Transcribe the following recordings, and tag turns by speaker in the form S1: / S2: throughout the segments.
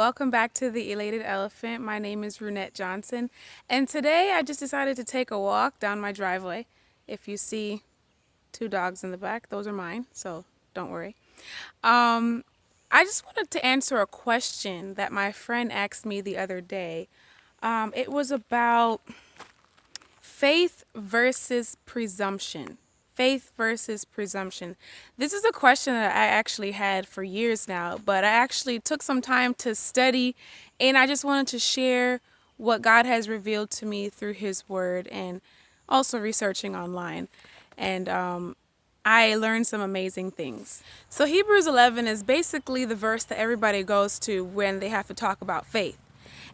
S1: welcome back to the Elated Elephant. My name is Reunette Johnson, and today I just decided to take a walk down my driveway. If you see two dogs in the back, those are mine, so don't worry. I just wanted to answer a question that my friend asked me the other day. It was about faith versus presumption. Faith versus presumption. This is a question that I actually had for years now, but I actually took some time to study, and I just wanted to share what God has revealed to me through His Word and also researching online. And I learned some amazing things. So Hebrews 11 is basically the verse that everybody goes to when they have to talk about faith.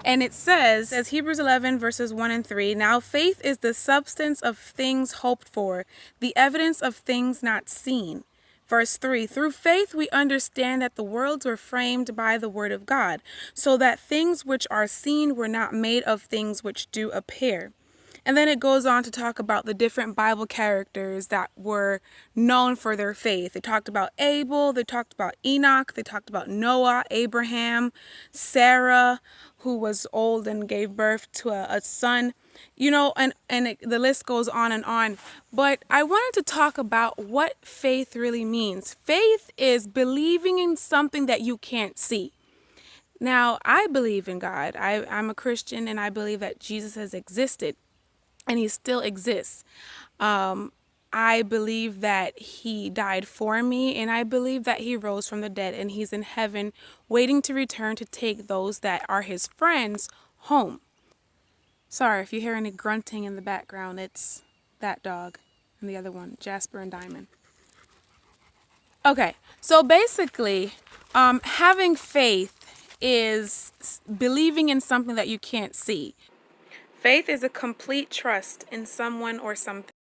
S1: And it says, as Hebrews 11 verses 1 and 3, now faith is the substance of things hoped for, the evidence of things not seen. Verse 3, through faith we understand that the worlds were framed by the word of God, so that things which are seen were not made of things which do appear. And then it goes on to talk about the different Bible characters that were known for their faith. They talked about Abel, they talked about Enoch, they talked about Noah, Abraham, Sarah, who was old and gave birth to a son, the list goes on and on. But I wanted to talk about what faith really means. Faith is believing in something that you can't see. Now, I believe in God. I'm a Christian, and I believe that Jesus has existed. And he still exists. I believe that he died for me, and I believe that he rose from the dead, and he's in heaven waiting to return to take those that are his friends home. Sorry if you hear any grunting in the background, it's that dog and the other one, Jasper and Diamond. Okay, so basically, having faith is believing in something that you can't see. Faith is a complete trust in someone or something.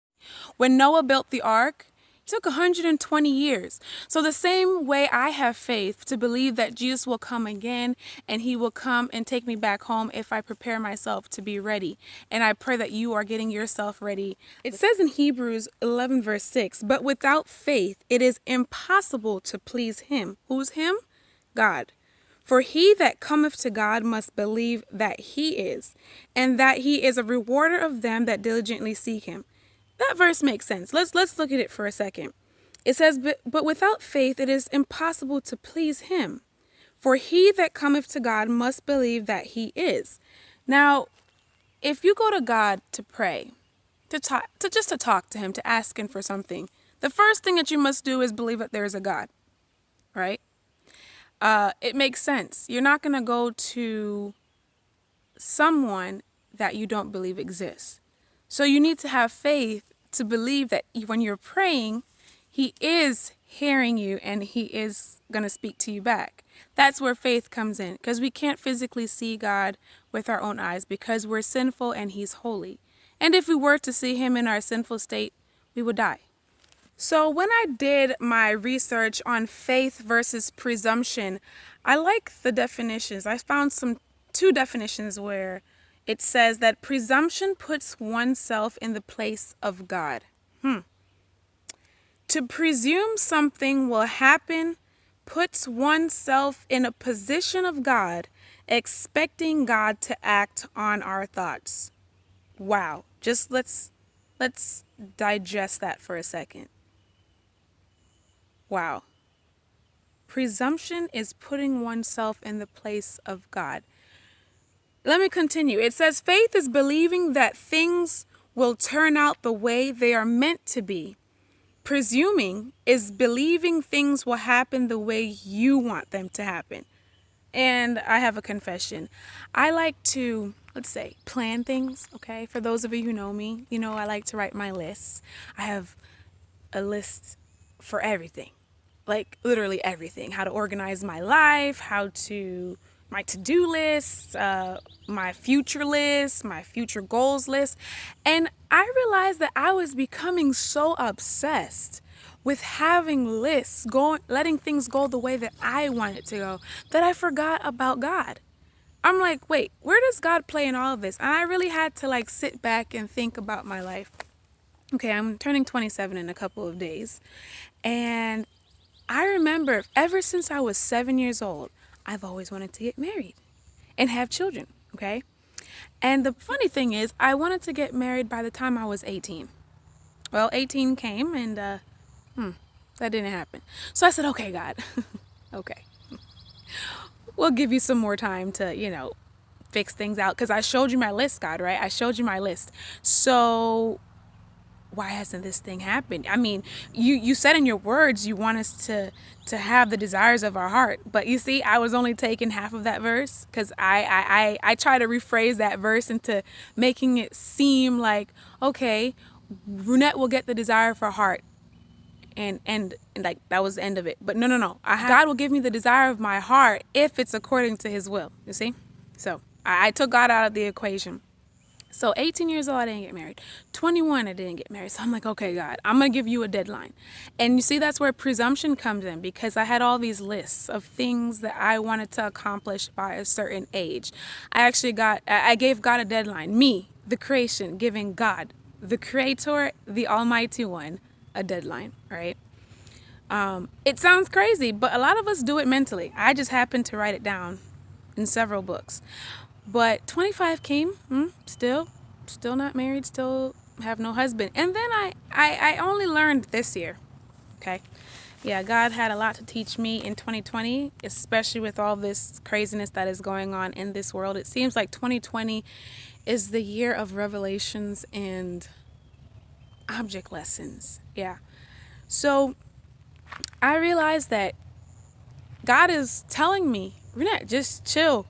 S1: When Noah built the ark, it took 120 years. So the same way I have faith to believe that Jesus will come again, and he will come and take me back home if I prepare myself to be ready. And I pray that you are getting yourself ready. It says in Hebrews 11 verse 6, but without faith it is impossible to please him. Who's him? God. For he that cometh to God must believe that he is, and that he is a rewarder of them that diligently seek him. That verse makes sense. Let's look at it for a second. It says, but without faith it is impossible to please him. For he that cometh to God must believe that he is. Now, if you go to God to pray, to talk to him, to ask him for something, the first thing that you must do is believe that there is a God, right? It makes sense. You're not going to go to someone that you don't believe exists. So you need to have faith to believe that when you're praying, he is hearing you and he is going to speak to you back. That's where faith comes in, because we can't physically see God with our own eyes because we're sinful and he's holy. And if we were to see him in our sinful state, we would die. So when I did my research on faith versus presumption, I like the definitions. I found two definitions where it says that presumption puts oneself in the place of God. To presume something will happen puts oneself in a position of God, expecting God to act on our thoughts. Wow. Just let's digest that for a second. Wow. Presumption is putting oneself in the place of God. Let me continue. It says faith is believing that things will turn out the way they are meant to be. Presuming is believing things will happen the way you want them to happen. And I have a confession. I like to, plan things, okay? For those of you who know me, I like to write my lists. I have a list for everything. Like literally everything. How to organize my life, my to-do list, my future list, my future goals list. And I realized that I was becoming so obsessed with having lists, letting things go the way that I want it to go, that I forgot about God. I'm like, wait, where does God play in all of this? And I really had to sit back and think about my life. Okay, I'm turning 27 in a couple of days. And I remember ever since I was 7 years old, I've always wanted to get married and have children, okay? And the funny thing is, I wanted to get married by the time I was 18. Well, 18 came and that didn't happen. So I said, okay, God, okay. We'll give you some more time to, fix things out. Because I showed you my list, God, right? I showed you my list. So why hasn't this thing happened? I mean, you said in your words you want us to have the desires of our heart. But you see, I was only taking half of that verse because I try to rephrase that verse into making it seem like, okay, Reunette will get the desire of her heart. And like that was the end of it. But no. God will give me the desire of my heart if it's according to his will. You see? So I took God out of the equation. So 18 years old, I didn't get married. 21, I didn't get married. So I'm like, okay, God, I'm going to give you a deadline. And you see, that's where presumption comes in, because I had all these lists of things that I wanted to accomplish by a certain age. I gave God a deadline. Me, the creation, giving God, the creator, the almighty one, a deadline, right? It sounds crazy, but a lot of us do it mentally. I just happened to write it down in several books. But 25 came, still not married, still have no husband. And then I only learned this year, okay? Yeah, God had a lot to teach me in 2020, especially with all this craziness that is going on in this world. It seems like 2020 is the year of revelations and object lessons, yeah. So I realized that God is telling me, Reunette, just chill,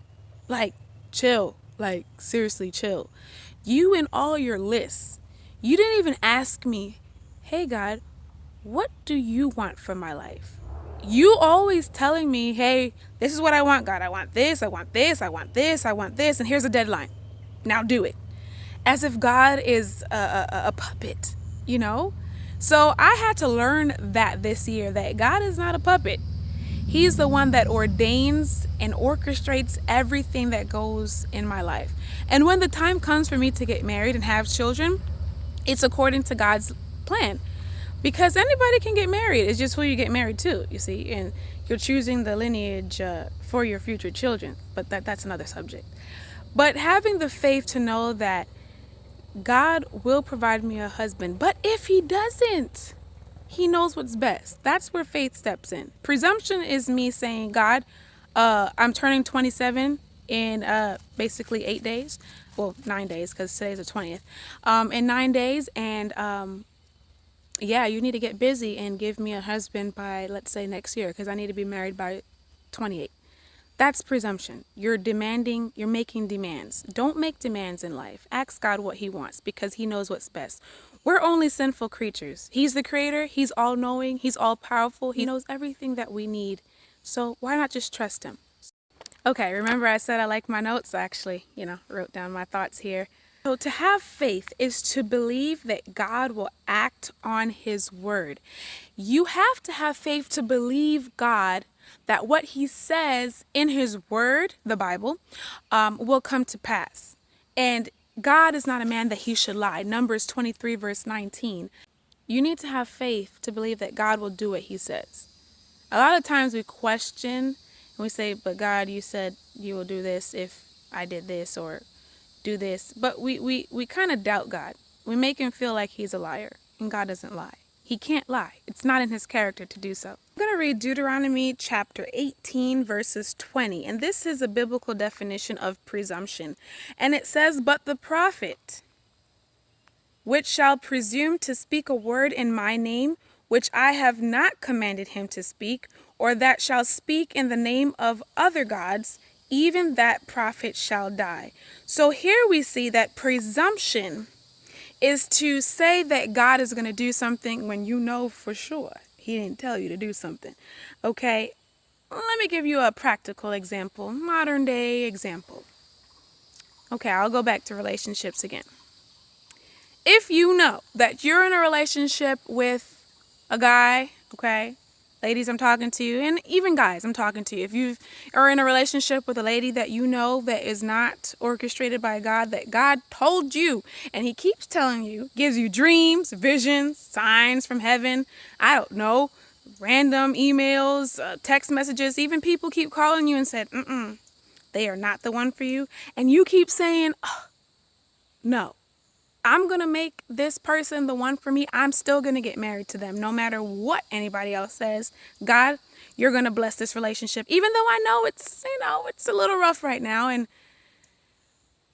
S1: seriously chill. You and all your lists, you didn't even ask me, hey God, what do you want for my life? You always telling me, hey, this is what I want, God. I want this, I want this, I want this, I want this, and here's a deadline. Now do it. As if God is a puppet, So I had to learn that this year, that God is not a puppet. He's the one that ordains and orchestrates everything that goes in my life. And when the time comes for me to get married and have children, it's according to God's plan. Because anybody can get married. It's just who you get married to, you see. And you're choosing the lineage for your future children. But that's another subject. But having the faith to know that God will provide me a husband. But if he doesn't, he knows what's best. That's where faith steps in. Presumption is me saying, God, I'm turning 27 in basically 8 days. Well, 9 days, because today's the 20th. In 9 days. And you need to get busy and give me a husband by, let's say, next year, because I need to be married by 28. That's presumption. You're making demands. Don't make demands in life. Ask God what he wants, because he knows what's best. We're only sinful creatures. He's the creator. He's all-knowing. He's all-powerful. He knows everything that we need. So why not just trust him? Okay, remember I said I like my notes? I actually, wrote down my thoughts here. So to have faith is to believe that God will act on his word. You have to have faith to believe God that what he says in his word, the Bible, will come to pass. And God is not a man that he should lie. Numbers 23 verse 19. You need to have faith to believe that God will do what he says. A lot of times we question and we say, but God, you said you will do this if I did this or do this. But we kind of doubt God. We make him feel like he's a liar, and God doesn't lie. He can't lie. It's not in his character to do so. I'm going to read Deuteronomy chapter 18 verses 20. And this is a biblical definition of presumption. And it says, but the prophet, which shall presume to speak a word in my name, which I have not commanded him to speak, or that shall speak in the name of other gods, even that prophet shall die. So here we see that presumption is to say that God is going to do something when you know for sure he didn't tell you to do something. Okay, let me give you a practical example, modern day example. Okay, I'll go back to relationships again. If you know that you're in a relationship with a guy, okay, ladies, I'm talking to you, and even guys, I'm talking to you. If you are in a relationship with a lady that you know that is not orchestrated by God, that God told you, and he keeps telling you, gives you dreams, visions, signs from heaven, I don't know, random emails, text messages, even people keep calling you and said, they are not the one for you. And you keep saying, oh, no, I'm going to make this person the one for me. I'm still going to get married to them no matter what anybody else says. God, you're going to bless this relationship, even though I know it's a little rough right now and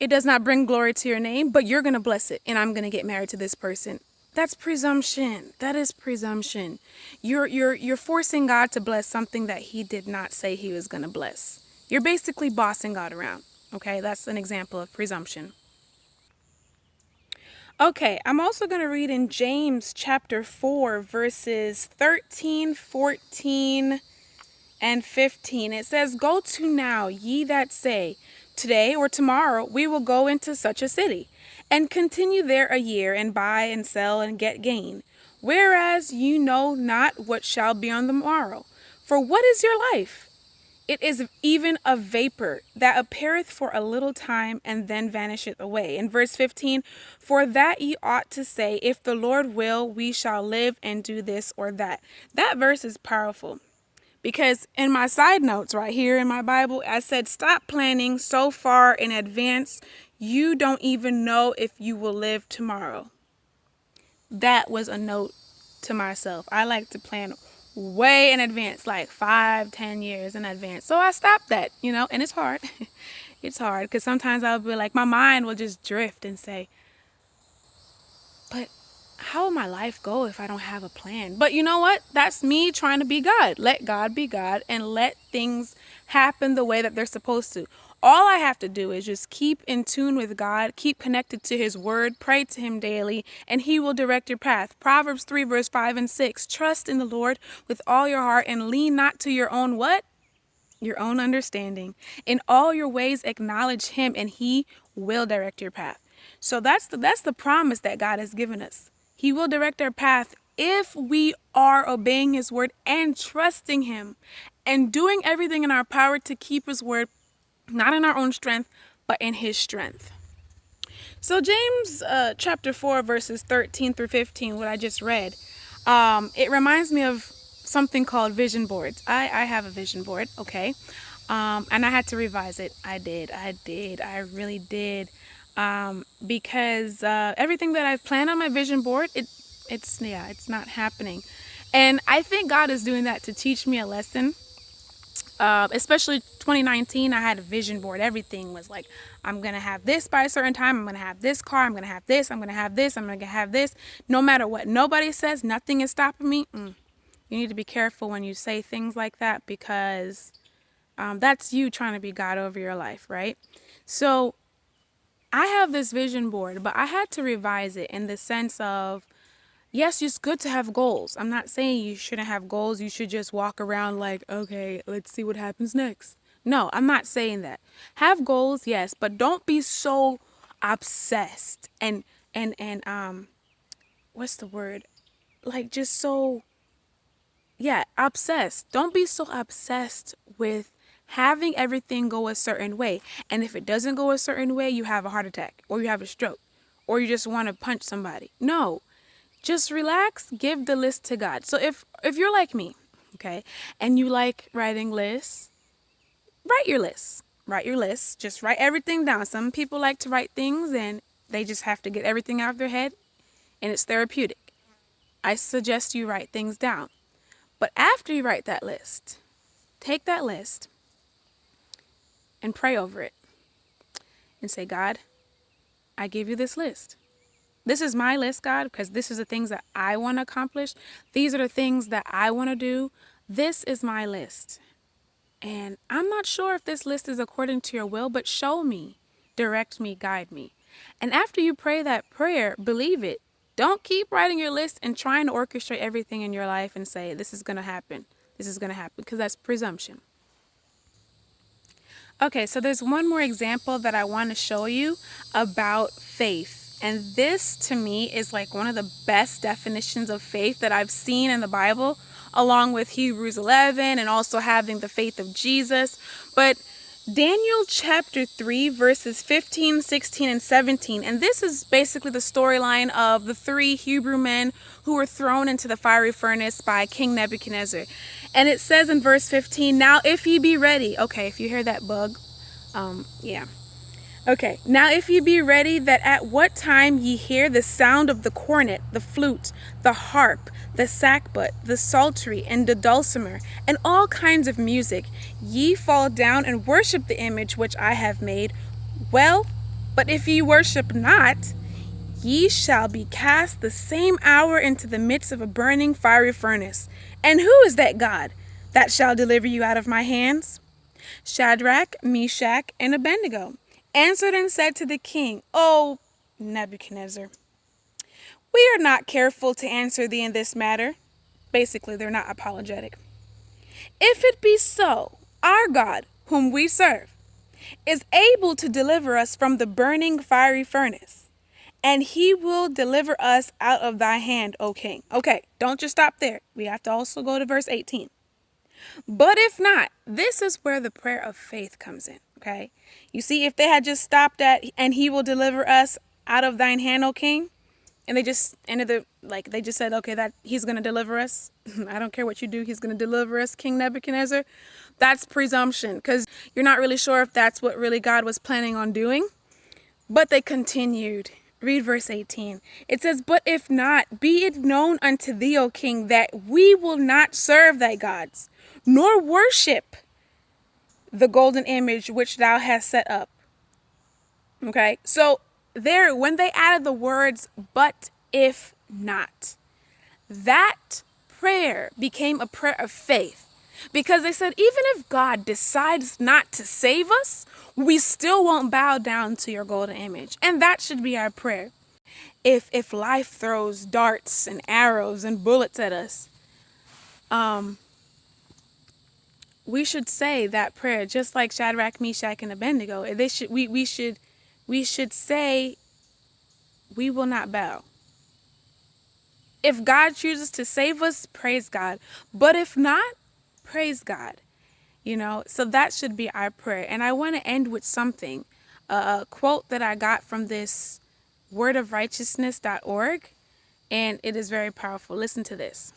S1: it does not bring glory to your name, but you're going to bless it and I'm going to get married to this person. That's presumption. That is presumption. You're forcing God to bless something that he did not say he was going to bless. You're basically bossing God around. Okay, that's an example of presumption. Okay, I'm also going to read in James chapter 4, verses 13, 14, and 15. It says, "Go to now, ye that say, today or tomorrow we will go into such a city, and continue there a year, and buy and sell and get gain. Whereas you know not what shall be on the morrow. For what is your life? It is even a vapor that appeareth for a little time and then vanisheth away." In verse 15, "For that ye ought to say, if the Lord will, we shall live and do this or that." That verse is powerful because in my side notes right here in my Bible, I said, stop planning so far in advance. You don't even know if you will live tomorrow. That was a note to myself. I like to plan way in advance, like 5-10 years in advance. So I stopped that, and it's hard. It's hard because sometimes I'll be like, my mind will just drift and say, but how will my life go if I don't have a plan? But you know what? That's me trying to be God. Let God be God and let things happen the way that they're supposed to. All I have to do is just keep in tune with God, keep connected to his word, pray to him daily, and he will direct your path. Proverbs 3, verse 5 and 6, "Trust in the Lord with all your heart and lean not to your own" what? Your own understanding. "In all your ways acknowledge him and he will direct your path." So that's the promise that God has given us. He will direct our path if we are obeying his word and trusting him and doing everything in our power to keep his word, not in our own strength, but in his strength. So James chapter 4, verses 13 through 15, what I just read, it reminds me of something called vision boards. I have a vision board, okay? And I had to revise it. I really did. Because everything that I've planned on my vision board, it's not happening. And I think God is doing that to teach me a lesson. Especially 2019, I had a vision board. Everything was like, I'm going to have this by a certain time. I'm going to have this car. I'm going to have this. I'm going to have this. I'm going to have this. No matter what nobody says, nothing is stopping me. You need to be careful when you say things like that because that's you trying to be God over your life, right? So I have this vision board, but I had to revise it in the sense of, yes, it's good to have goals. I'm not saying you shouldn't have goals. You should just walk around like, okay, let's see what happens next. No, I'm not saying that. Have goals, yes, but don't be so obsessed and what's the word? Like just so, obsessed. Don't be so obsessed with having everything go a certain way. And if it doesn't go a certain way, you have a heart attack or you have a stroke or you just want to punch somebody. No. Just relax, give the list to God. So if you're like me, okay, and you like writing lists, write your list. Write your list. Just write everything down. Some people like to write things and they just have to get everything out of their head and it's therapeutic. I suggest you write things down. But after you write that list, take that list and pray over it and say, God, I give you this list. This is my list, God, because this is the things that I want to accomplish. These are the things that I want to do. This is my list. And I'm not sure if this list is according to your will, but show me, direct me, guide me. And after you pray that prayer, believe it. Don't keep writing your list and trying to orchestrate everything in your life and say, this is going to happen. This is going to happen, because that's presumption. Okay, so there's one more example that I want to show you about faith. And this, to me, is like one of the best definitions of faith that I've seen in the Bible, along with Hebrews 11 and also having the faith of Jesus. But Daniel chapter 3, verses 15, 16, and 17. And this is basically the storyline of the three Hebrew men who were thrown into the fiery furnace by King Nebuchadnezzar. And it says in verse 15, "Now if ye be ready," okay, if you hear that bug, yeah. Okay, "Now if ye be ready, that at what time ye hear the sound of the cornet, the flute, the harp, the sackbut, the psaltery, and the dulcimer, and all kinds of music, ye fall down and worship the image which I have made. Well, but if ye worship not, ye shall be cast the same hour into the midst of a burning fiery furnace. And who is that God that shall deliver you out of my hands?" Shadrach, Meshach, and Abednego answered and said to the king, "O Nebuchadnezzar, we are not careful to answer thee in this matter." Basically, they're not apologetic. "If it be so, our God, whom we serve, is able to deliver us from the burning fiery furnace, and he will deliver us out of thy hand, O king." Okay, don't just stop there. We have to also go to verse 18. "But if not," this is where the prayer of faith comes in, okay? You see, if they had just stopped at, "and he will deliver us out of thine hand, O king," and they just ended they just said, okay, that he's going to deliver us. I don't care what you do. He's going to deliver us, King Nebuchadnezzar. That's presumption, because you're not really sure if that's what really God was planning on doing. But they continued. Read verse 18. It says, "But if not, be it known unto thee, O king, that we will not serve thy gods, nor worship the golden image which thou hast set up." Okay, so there, when they added the words, "but if not," that prayer became a prayer of faith. Because they said, even if God decides not to save us, we still won't bow down to your golden image. And that should be our prayer. If life throws darts and arrows and bullets at us, we should say that prayer just like Shadrach, Meshach, and Abednego. We should say, we will not bow. If God chooses to save us, praise God. But if not, praise God. So that should be our prayer. And I want to end with something, a quote that I got from this wordofrighteousness.org, and it is very powerful. Listen to this.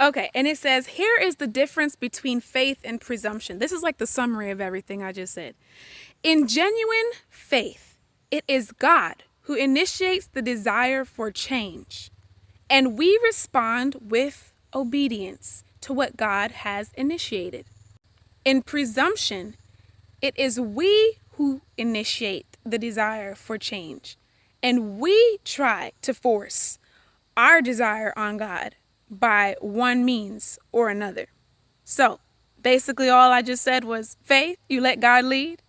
S1: Okay, and it says, "Here is the difference between faith and presumption." This is like the summary of everything I just said. "In genuine faith, it is God who initiates the desire for change, and we respond with obedience to what God has initiated. In presumption, it is we who initiate the desire for change, and we try to force our desire on God by one means or another." So basically all I just said was, faith, you let God lead.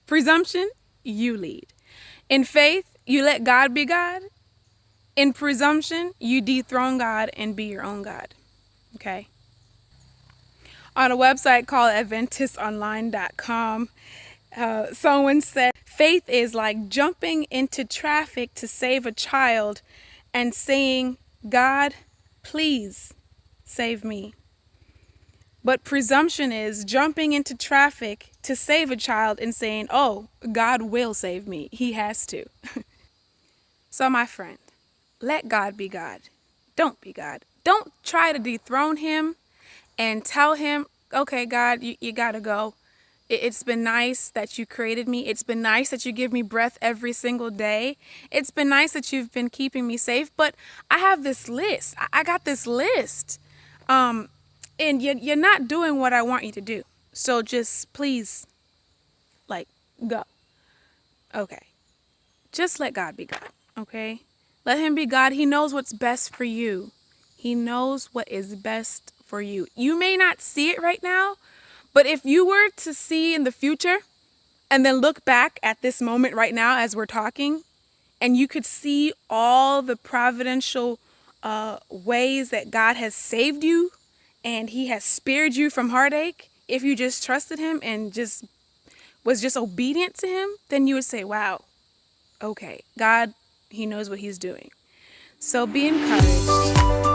S1: Presumption, you lead. In faith, you let God be God. In presumption, you dethrone God and be your own God. Okay? On a website called AdventistOnline.com, someone said, "Faith is like jumping into traffic to save a child and saying, 'God, please save me.' But presumption is jumping into traffic to save a child and saying, 'Oh, God will save me. He has to.'" So my friend, let God be God. Don't be God. Don't try to dethrone him and tell him, "Okay, God, you gotta go. It's been nice that you created me. It's been nice that you give me breath every single day. It's been nice that you've been keeping me safe, but I have this list. I got this list. And you're not doing what I want you to do. So just please, go." Okay. Just let God be God, okay? Let him be God. He knows what's best for you. He knows what is best for you. You may not see it right now, but if you were to see in the future and then look back at this moment right now as we're talking, and you could see all the providential ways that God has saved you and he has spared you from heartache, if you just trusted him and was just obedient to him, then you would say, wow, okay, God, he knows what he's doing. So be encouraged.